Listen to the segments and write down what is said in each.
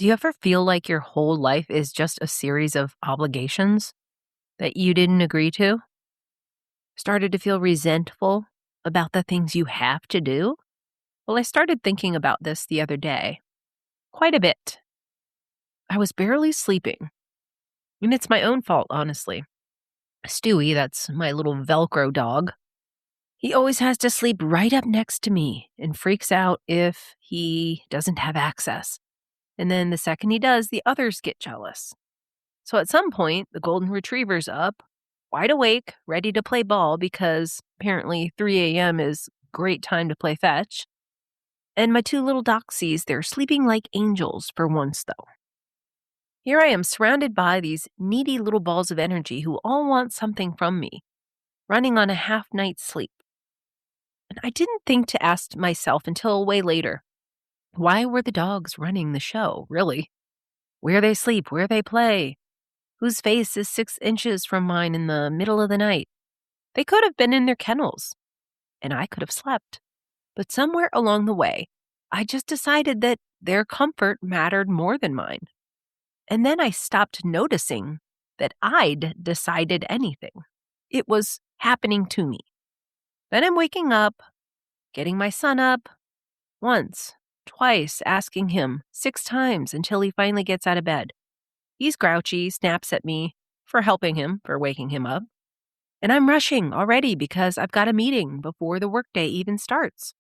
Do you ever feel like your whole life is just a series of obligations that you didn't agree to? Started to feel resentful about the things you have to do? Well, I started thinking about this the other day. Quite a bit. I was barely sleeping. And it's my own fault, honestly. Stewie, that's my little Velcro dog, he always has to sleep right up next to me and freaks out if he doesn't have access. And then the second he does, the others get jealous. So at some point, the golden retriever's up, wide awake, ready to play ball because apparently 3 a.m. is great time to play fetch. And my two little doxies, they're sleeping like angels for once, though. Here I am surrounded by these needy little balls of energy who all want something from me, running on a half night's sleep. And I didn't think to ask myself until way later, why were the dogs running the show, really? Where they sleep, where they play, whose face is 6 inches from mine in the middle of the night. They could have been in their kennels, and I could have slept. But somewhere along the way, I just decided that their comfort mattered more than mine. And then I stopped noticing that I'd decided anything. It was happening to me. Then I'm waking up, getting my son up, once, twice, asking him 6 times until he finally gets out of bed. He's grouchy, snaps at me for helping him, for waking him up. And I'm rushing already because I've got a meeting before the workday even starts.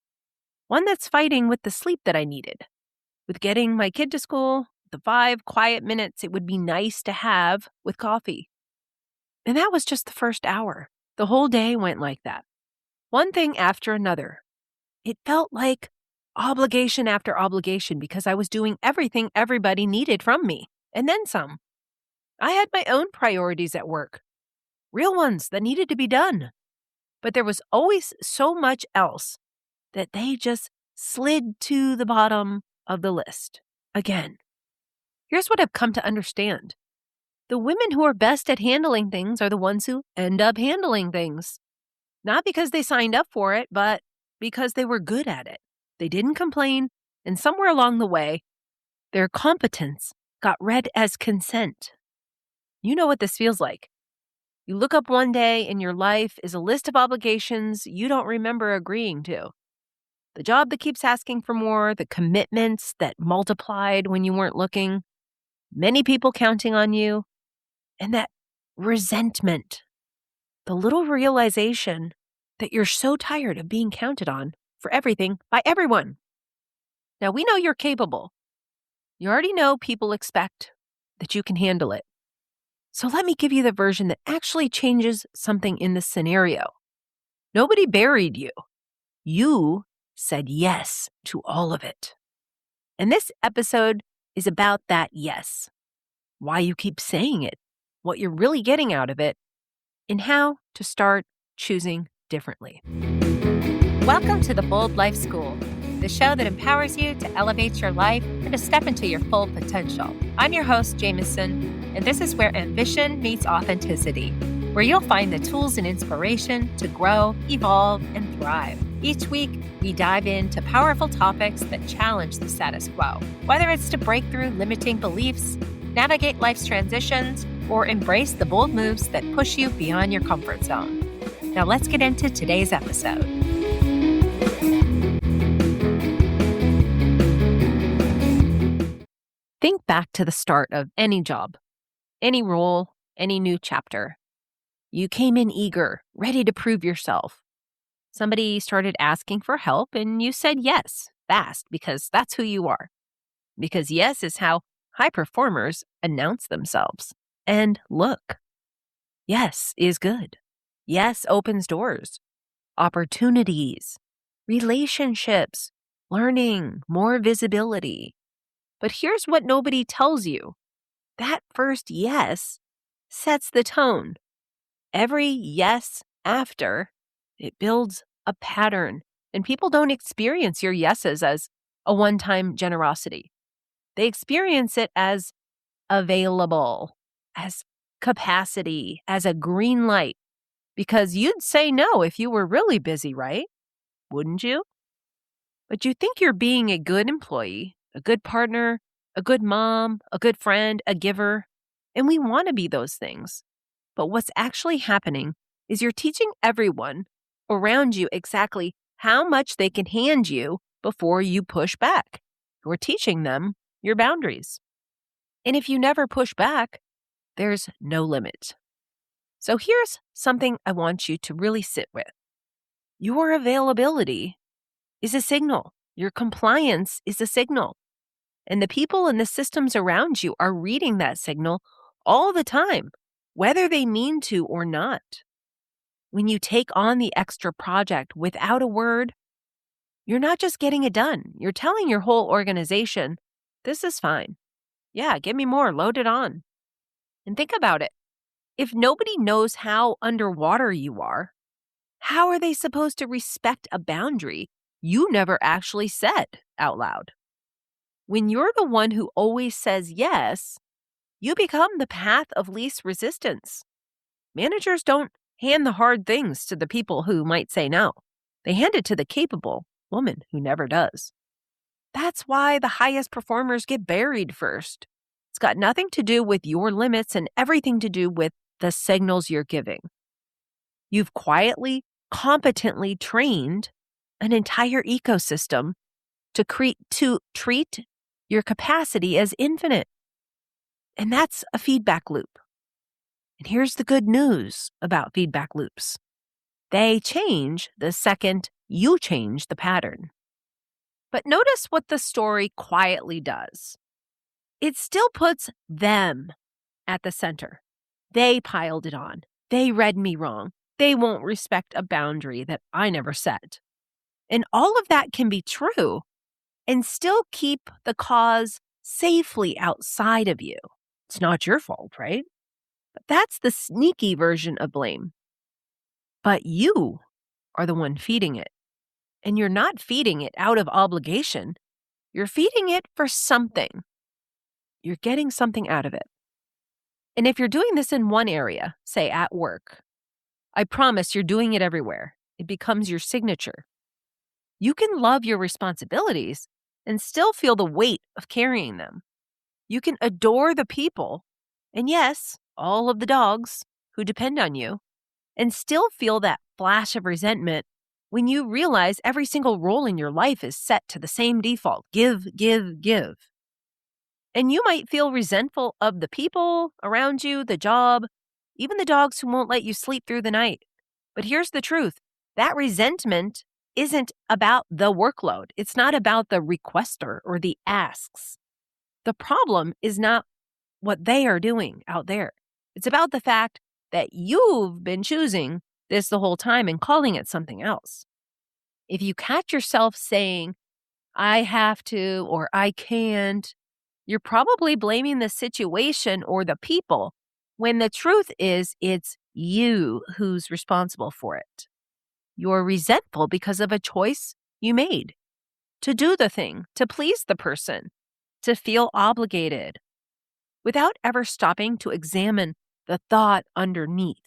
One that's fighting with the sleep that I needed. With getting my kid to school, the 5 quiet minutes it would be nice to have with coffee. And that was just the first hour. The whole day went like that. One thing after another. It felt like obligation after obligation because I was doing everything everybody needed from me. And then some. I had my own priorities at work, real ones that needed to be done. But there was always so much else that they just slid to the bottom of the list again. Here's what I've come to understand. The women who are best at handling things are the ones who end up handling things. Not because they signed up for it, but because they were good at it. They didn't complain, and somewhere along the way, their competence got read as consent. You know what this feels like. You look up one day and your life is a list of obligations you don't remember agreeing to. The job that keeps asking for more, the commitments that multiplied when you weren't looking, many people counting on you, and that resentment. The little realization that you're so tired of being counted on for everything by everyone. Now, we know you're capable. You already know people expect that you can handle it. So let me give you the version that actually changes something in the scenario. Nobody buried you. You said yes to all of it. And this episode is about that yes. Why you keep saying it, what you're really getting out of it, and how to start choosing differently. Welcome to the Bold Life School, the show that empowers you to elevate your life and to step into your full potential. I'm your host, Jamesyn, and this is where ambition meets authenticity, where you'll find the tools and inspiration to grow, evolve, and thrive. Each week, we dive into powerful topics that challenge the status quo, whether it's to break through limiting beliefs, navigate life's transitions, or embrace the bold moves that push you beyond your comfort zone. Now let's get into today's episode. Think back to the start of any job, any role, any new chapter. You came in eager, ready to prove yourself. Somebody started asking for help and you said yes, fast, because that's who you are. Because yes is how high performers announce themselves. And look, yes is good. Yes opens doors, opportunities, relationships, learning, more visibility. But here's what nobody tells you. That first yes sets the tone. Every yes after, it builds a pattern. And people don't experience your yeses as a one-time generosity. They experience it as available, as capacity, as a green light. Because you'd say no if you were really busy, right? Wouldn't you? But you think you're being a good employee, a good partner, a good mom, a good friend, a giver, and we want to be those things. But what's actually happening is you're teaching everyone around you exactly how much they can hand you before you push back. You're teaching them your boundaries. And if you never push back, there's no limit. So here's something I want you to really sit with. Your availability is a signal. Your compliance is a signal. And the people and the systems around you are reading that signal all the time, whether they mean to or not. When you take on the extra project without a word, you're not just getting it done. You're telling your whole organization, this is fine. Yeah, give me more, load it on. And think about it. If nobody knows how underwater you are, how are they supposed to respect a boundary you never actually said out loud? When you're the one who always says yes, you become the path of least resistance. Managers don't hand the hard things to the people who might say no. They hand it to the capable woman who never does. That's why the highest performers get buried first. It's got nothing to do with your limits and everything to do with the signals you're giving. You've quietly, competently trained an entire ecosystem to treat your capacity as infinite. And that's a feedback loop. And here's the good news about feedback loops. They change the second you change the pattern. But notice what the story quietly does. It still puts them at the center. They piled it on. They read me wrong. They won't respect a boundary that I never set. And all of that can be true and still keep the cause safely outside of you. It's not your fault, right? But that's the sneaky version of blame. But you are the one feeding it. And you're not feeding it out of obligation. You're feeding it for something. You're getting something out of it. And if you're doing this in one area, say at work, I promise you're doing it everywhere. It becomes your signature. You can love your responsibilities and still feel the weight of carrying them. You can adore the people, and yes, all of the dogs who depend on you, and still feel that flash of resentment when you realize every single role in your life is set to the same default: give, give, give. And you might feel resentful of the people around you, the job, even the dogs who won't let you sleep through the night. But here's the truth. That resentment isn't about the workload. It's not about the requester or the asks. The problem is not what they are doing out there. It's about the fact that you've been choosing this the whole time and calling it something else. If you catch yourself saying, I have to or I can't, you're probably blaming the situation or the people when the truth is it's you who's responsible for it. You're resentful because of a choice you made to do the thing, to please the person, to feel obligated, without ever stopping to examine the thought underneath.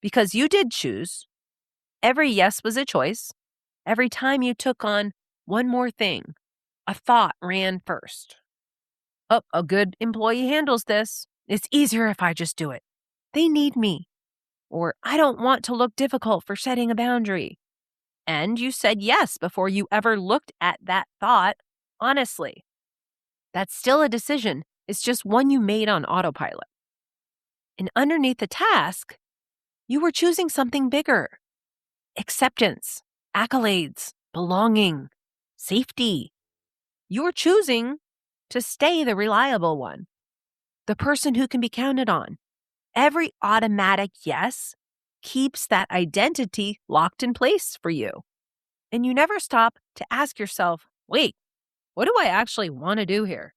Because you did choose. Every yes was a choice. Every time you took on one more thing, a thought ran first. Oh, a good employee handles this. It's easier if I just do it. They need me. Or I don't want to look difficult for setting a boundary. And you said yes before you ever looked at that thought honestly. That's still a decision. It's just one you made on autopilot. And underneath the task, you were choosing something bigger. Acceptance, accolades, belonging, safety. You were choosing to stay the reliable one, the person who can be counted on. Every automatic yes keeps that identity locked in place for you. And you never stop to ask yourself, wait, what do I actually want to do here?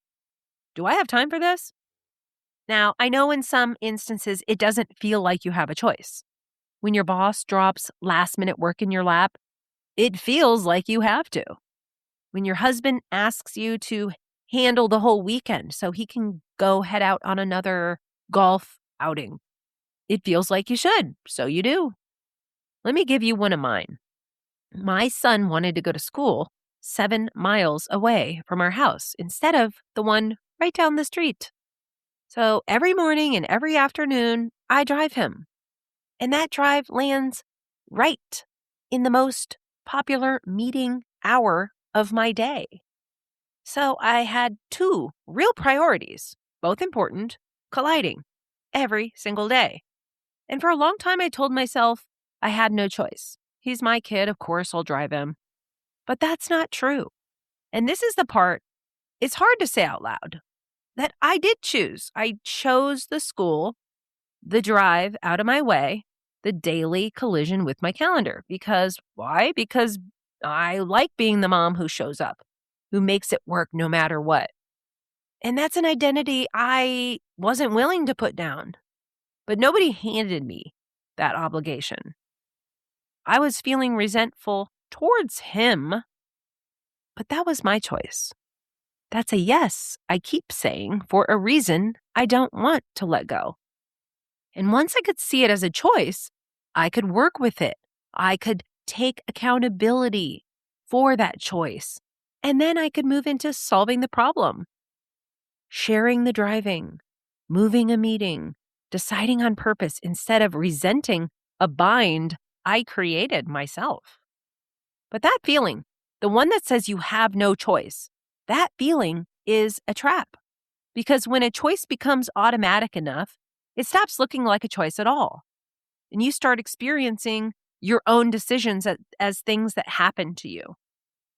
Do I have time for this? Now, I know in some instances it doesn't feel like you have a choice. When your boss drops last-minute work in your lap, it feels like you have to. When your husband asks you to handle the whole weekend so he can go head out on another golf outing, it feels like you should, so you do. Let me give you one of mine. My son wanted to go to school, 7 miles away from our house instead of the one right down the street. So every morning and every afternoon, I drive him. And that drive lands right in the most popular meeting hour of my day. So I had two real priorities, both important, colliding every single day. And for a long time, I told myself I had no choice. He's my kid. Of course, I'll drive him. But that's not true. And this is the part, it's hard to say out loud, that I did choose. I chose the school, the drive out of my way, the daily collision with my calendar. Because why? Because I like being the mom who shows up, who makes it work no matter what. And that's an identity I wasn't willing to put down. But nobody handed me that obligation. I was feeling resentful towards him, but that was my choice. That's a yes I keep saying for a reason I don't want to let go. And once I could see it as a choice, I could work with it. I could take accountability for that choice. And then I could move into solving the problem, sharing the driving, moving a meeting, deciding on purpose instead of resenting a bind I created myself. But that feeling, the one that says you have no choice, that feeling is a trap. Because when a choice becomes automatic enough, it stops looking like a choice at all. And you start experiencing your own decisions as things that happen to you.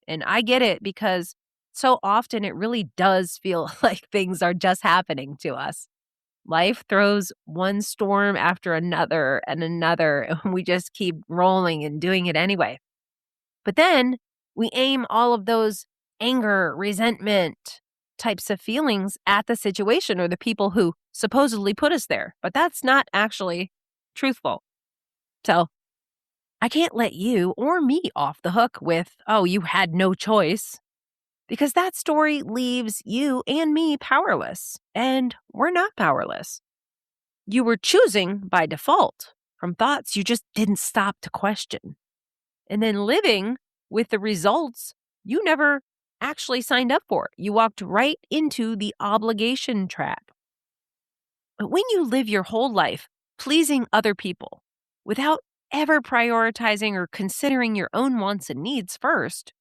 And I get it because so often it really does feel like things are just happening to us. Life throws one storm after another and another, and we just keep rolling and doing it anyway. But then we aim all of those anger, resentment types of feelings at the situation or the people who supposedly put us there. But that's not actually truthful. So I can't let you or me off the hook with, oh, you had no choice, because that story leaves you and me powerless, and we're not powerless. You were choosing by default from thoughts you just didn't stop to question, and then living with the results you never actually signed up for. You walked right into the obligation trap. But when you live your whole life pleasing other people without ever prioritizing or considering your own wants and needs first,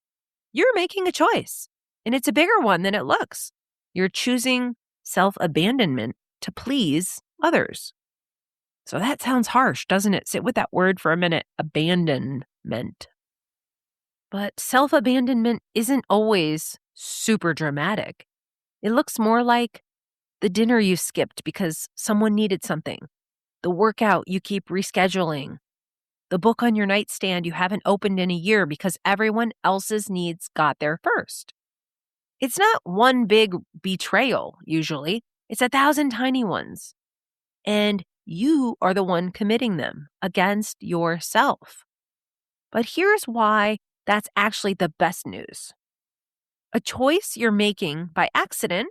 you're making a choice. And it's a bigger one than it looks. You're choosing self-abandonment to please others. So that sounds harsh, doesn't it? Sit with that word for a minute, abandonment. But self-abandonment isn't always super dramatic. It looks more like the dinner you skipped because someone needed something, the workout you keep rescheduling, the book on your nightstand you haven't opened in a year because everyone else's needs got there first. It's not one big betrayal, usually. It's 1,000 tiny ones. And you are the one committing them against yourself. But here's why that's actually the best news. A choice you're making by accident,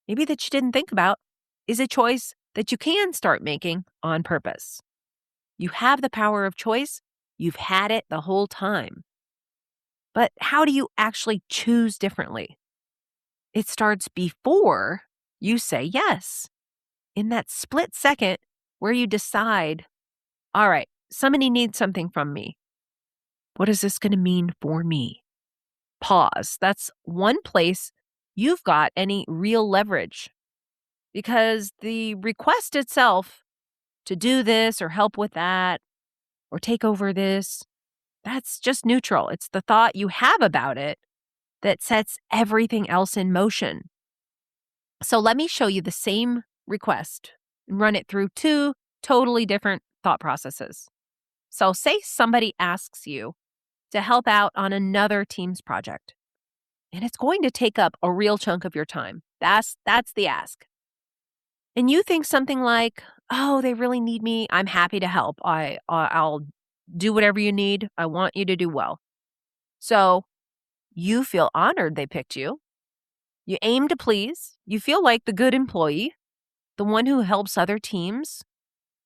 maybe that you didn't think about, is a choice that you can start making on purpose. You have the power of choice. You've had it the whole time. But how do you actually choose differently? It starts before you say yes. In that split second where you decide, all right, somebody needs something from me. What is this going to mean for me? Pause. That's one place you've got any real leverage, because the request itself to do this or help with that or take over this, that's just neutral. It's the thought you have about it that sets everything else in motion. So let me show you the same request and run it through two totally different thought processes. So say somebody asks you to help out on another team's project, and it's going to take up a real chunk of your time. That's the ask. And you think something like, oh, they really need me. I'm happy to help. I'll do whatever you need. I want you to do well. So you feel honored they picked you. You aim to please. You feel like the good employee, the one who helps other teams,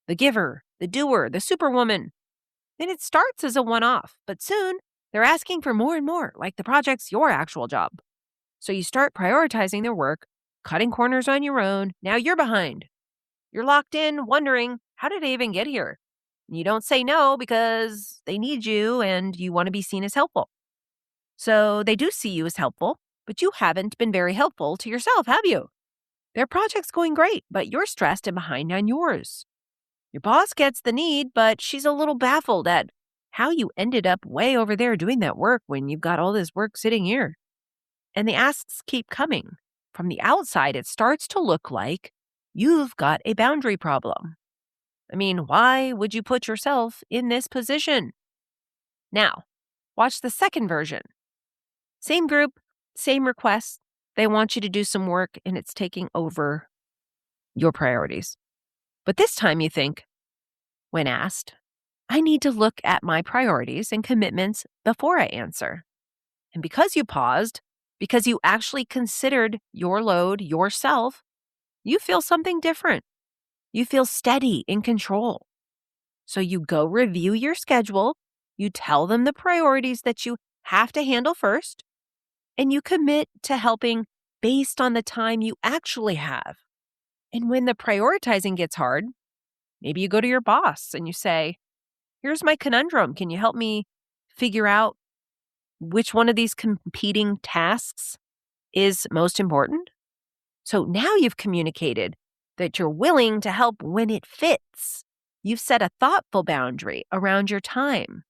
the giver, the doer, the superwoman. And it starts as a one-off, but soon They're asking for more and more, like the project's your actual job. So you start prioritizing their work, cutting corners on your own. Now you're behind. You're locked in, wondering, how did I even get here? And you don't say no because they need you and you want to be seen as helpful. So they do see you as helpful, but you haven't been very helpful to yourself, have you? Their project's going great, but you're stressed and behind on yours. Your boss gets the need, but she's a little baffled at how you ended up way over there doing that work when you've got all this work sitting here. And the asks keep coming. From the outside, it starts to look like you've got a boundary problem. I mean, why would you put yourself in this position? Now, watch the second version. Same group, same request. They want you to do some work and it's taking over your priorities. But this time you think, when asked, I need to look at my priorities and commitments before I answer. And because you paused, because you actually considered your load yourself, you feel something different. You feel steady, in control. So you go review your schedule, you tell them the priorities that you have to handle first, and you commit to helping based on the time you actually have. And when the prioritizing gets hard, maybe you go to your boss and you say, here's my conundrum. Can you help me figure out which one of these competing tasks is most important? So now you've communicated that you're willing to help when it fits. You've set a thoughtful boundary around your time.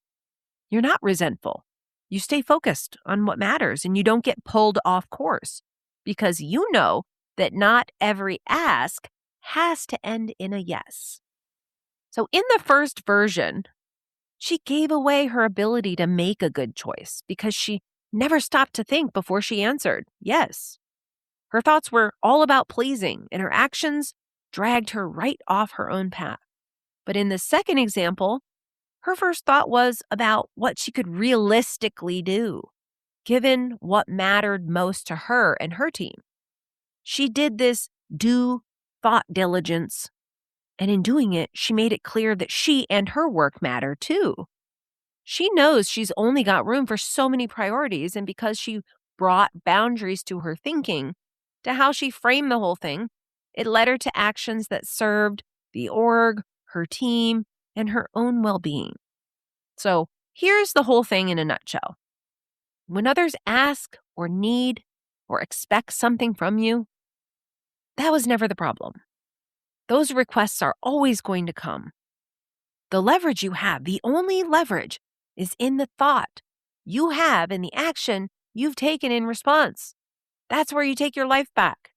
You're not resentful. You stay focused on what matters and you don't get pulled off course because you know that not every ask has to end in a yes. So in the first version, she gave away her ability to make a good choice because she never stopped to think before she answered yes. Her thoughts were all about pleasing, and her actions dragged her right off her own path. But in the second example, her first thought was about what she could realistically do, given what mattered most to her and her team. She did this due thought diligence, and in doing it, she made it clear that she and her work matter too. She knows she's only got room for so many priorities, and because she brought boundaries to her thinking, to how she framed the whole thing, it led her to actions that served the org, her team, and her own well-being. So here's the whole thing in a nutshell. When others ask or need or expect something from you, that was never the problem. Those requests are always going to come. The leverage you have, the only leverage, is in the thought you have and the action you've taken in response. That's where you take your life back.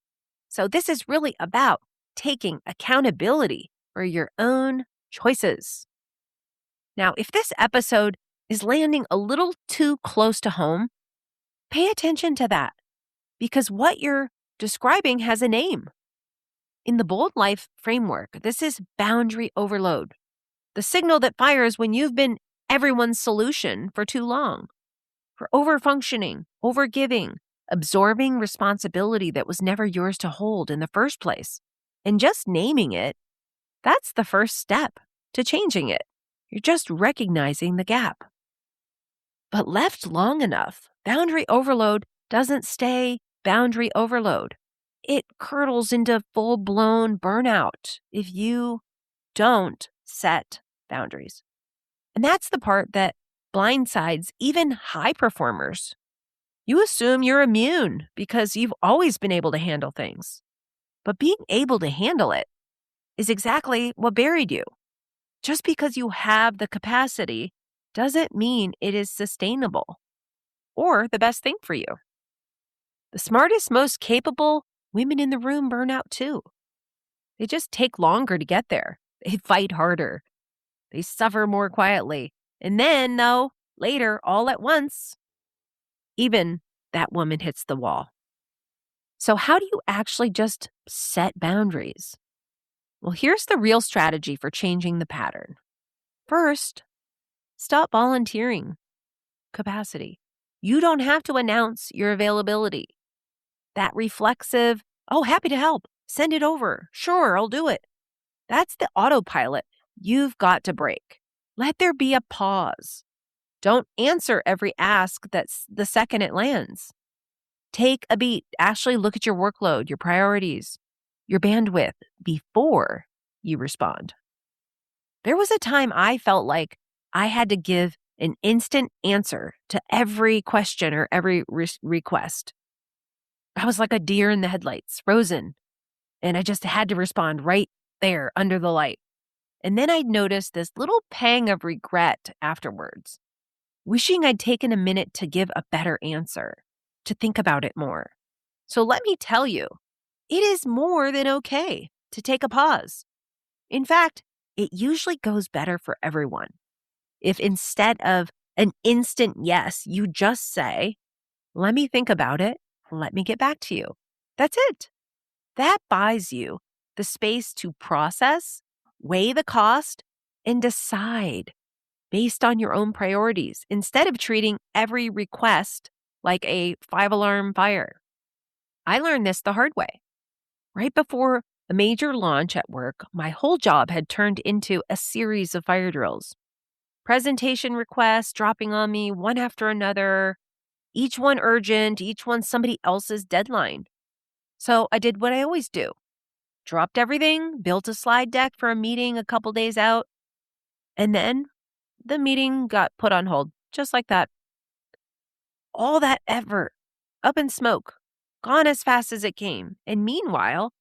So this is really about taking accountability for your own choices. Now, if this episode is landing a little too close to home, pay attention to that because what you're describing has a name. In the Bold Life framework, this is boundary overload, the signal that fires when you've been everyone's solution for too long, for overfunctioning, overgiving, absorbing responsibility that was never yours to hold in the first place. And just naming it, that's the first step to changing it. You're just recognizing the gap. But left long enough, boundary overload doesn't stay boundary overload. It curdles into full-blown burnout if you don't set boundaries. And that's the part that blindsides even high performers. You assume you're immune because you've always been able to handle things. But being able to handle it is exactly what buried you. Just because you have the capacity doesn't mean it is sustainable or the best thing for you. The smartest, most capable women in the room burn out too. They just take longer to get there. They fight harder. They suffer more quietly. And then, though, later, all at once, even that woman hits the wall. So how do you actually just set boundaries? Well, here's the real strategy for changing the pattern. First, stop volunteering capacity. You don't have to announce your availability. That reflexive, oh, happy to help, send it over, sure, I'll do it. That's the autopilot you've got to break. Let there be a pause. Don't answer every ask that's the second it lands. Take a beat. Actually look at your workload, your priorities, your bandwidth before you respond. There was a time I felt like I had to give an instant answer to every question or every request. I was like a deer in the headlights, frozen, and I just had to respond right there under the light. And then I'd noticed this little pang of regret afterwards, wishing I'd taken a minute to give a better answer, to think about it more. So let me tell you, it is more than okay to take a pause. In fact, it usually goes better for everyone if instead of an instant yes, you just say, let me think about it, let me get back to you. That's it. That buys you the space to process, weigh the cost, and decide based on your own priorities instead of treating every request like a 5-alarm fire. I learned this the hard way. Right before a major launch at work, my whole job had turned into a series of fire drills. Presentation requests dropping on me one after another, each one urgent, each one somebody else's deadline. So I did what I always do. Dropped everything, built a slide deck for a meeting a couple days out, and then the meeting got put on hold, just like that. All that effort, up in smoke, gone as fast as it came. And meanwhile,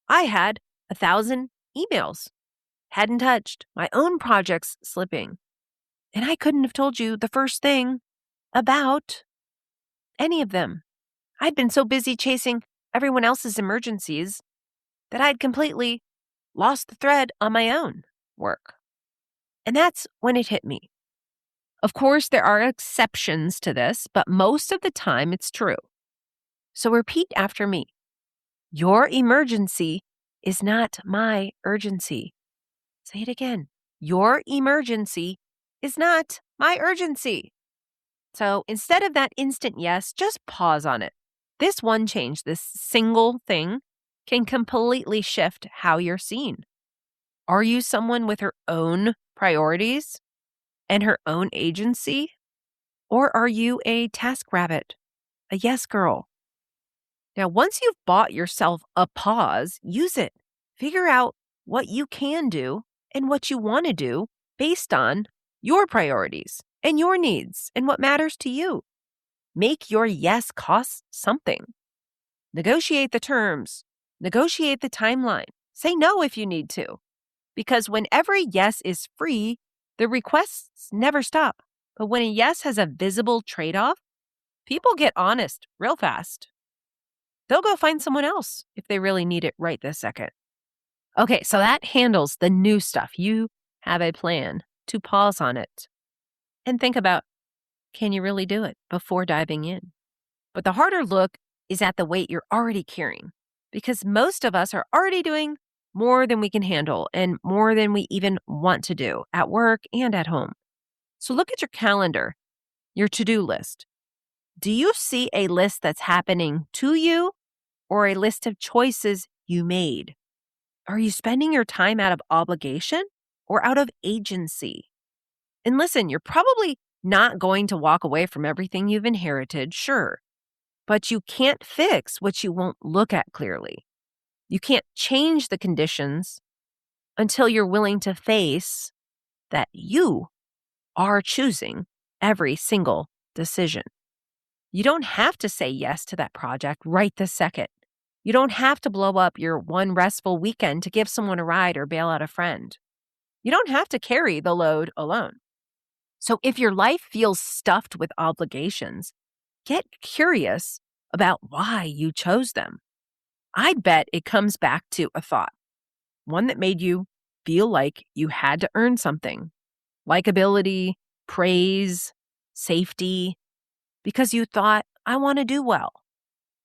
I had 1,000 emails, hadn't touched, my own projects slipping. And I couldn't have told you the first thing about any of them. I'd been so busy chasing everyone else's emergencies that I'd completely lost the thread on my own work. And that's when it hit me. Of course, there are exceptions to this, but most of the time it's true. So repeat after me. Your emergency is not my urgency. Say it again. Your emergency is not my urgency. So instead of that instant yes, just pause on it. This one change, this single thing, can completely shift how you're seen. Are you someone with her own priorities and her own agency? Or are you a task rabbit, a yes girl? Now, once you've bought yourself a pause, use it. Figure out what you can do and what you want to do based on your priorities and your needs and what matters to you. Make your yes cost something. Negotiate the terms. Negotiate the timeline. Say no if you need to. Because when every yes is free, the requests never stop. But when a yes has a visible trade-off, people get honest real fast. They'll go find someone else if they really need it right this second. Okay, so that handles the new stuff. You have a plan to pause on it and think about, can you really do it before diving in? But the harder look is at the weight you're already carrying, because most of us are already doing more than we can handle and more than we even want to do at work and at home. So look at your calendar, your to-do list. Do you see a list that's happening to you or a list of choices you made? Are you spending your time out of obligation or out of agency? And listen, you're probably not going to walk away from everything you've inherited, sure, but you can't fix what you won't look at clearly. You can't change the conditions until you're willing to face that you are choosing every single decision. You don't have to say yes to that project right this second. You don't have to blow up your one restful weekend to give someone a ride or bail out a friend. You don't have to carry the load alone. So if your life feels stuffed with obligations, get curious about why you chose them. I'd bet it comes back to a thought, one that made you feel like you had to earn something, likability, praise, safety, because you thought, I want to do well.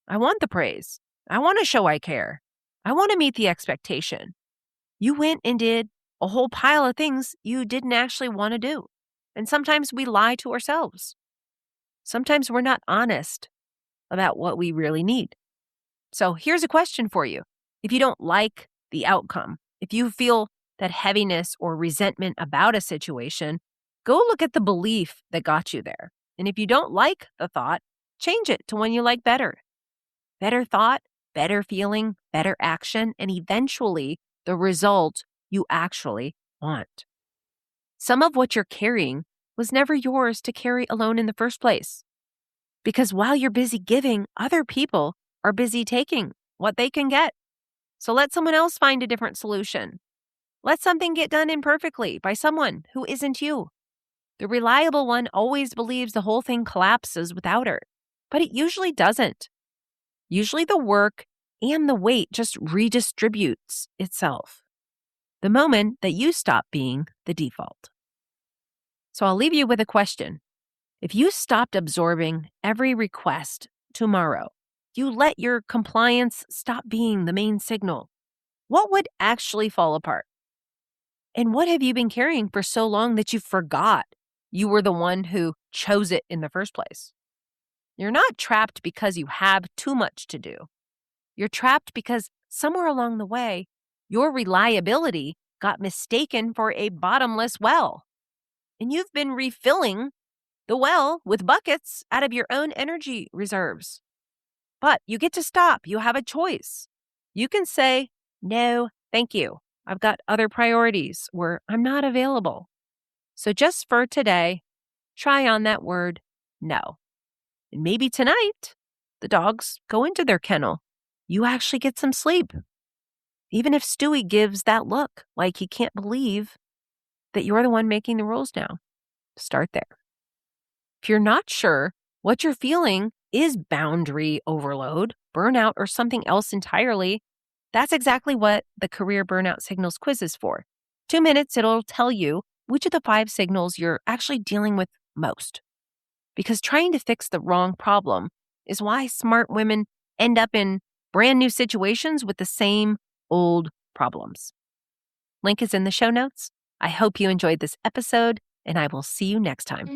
I want the praise. I want to show I care. I want to meet the expectation. You went and did a whole pile of things you didn't actually want to do. And sometimes we lie to ourselves. Sometimes we're not honest about what we really need. So here's a question for you. If you don't like the outcome, if you feel that heaviness or resentment about a situation, Go look at the belief that got you there. And if you don't like the thought, change it to one you like better. Better thought, better feeling, better action, and eventually the result you actually want. Some of what you're carrying was never yours to carry alone in the first place. Because while you're busy giving, other people are busy taking what they can get. So let someone else find a different solution. Let something get done imperfectly by someone who isn't you. The reliable one always believes the whole thing collapses without her, but it usually doesn't. Usually the work and the weight just redistributes itself the moment that you stop being the default. So I'll leave you with a question. If you stopped absorbing every request tomorrow, you let your compliance stop being the main signal, what would actually fall apart? And what have you been carrying for so long that you forgot you were the one who chose it in the first place? You're not trapped because you have too much to do. You're trapped because somewhere along the way, your reliability got mistaken for a bottomless well. And you've been refilling the well with buckets out of your own energy reserves. But you get to stop. You have a choice. You can say, no, thank you. I've got other priorities where I'm not available. So just for today, try on that word, no. And maybe tonight, the dogs go into their kennel. You actually get some sleep. Even if Stewie gives that look like he can't believe that you're the one making the rules now. Start there. If you're not sure what you're feeling is boundary overload, burnout, or something else entirely, that's exactly what the Career Burnout Signals quiz is for. 2 minutes, it'll tell you which of the 5 signals you're actually dealing with most. Because trying to fix the wrong problem is why smart women end up in brand new situations with the same old problems. Link is in the show notes. I hope you enjoyed this episode, and I will see you next time.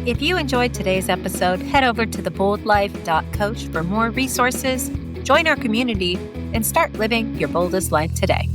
If you enjoyed today's episode, head over to theboldlife.coach for more resources, join our community, and start living your boldest life today.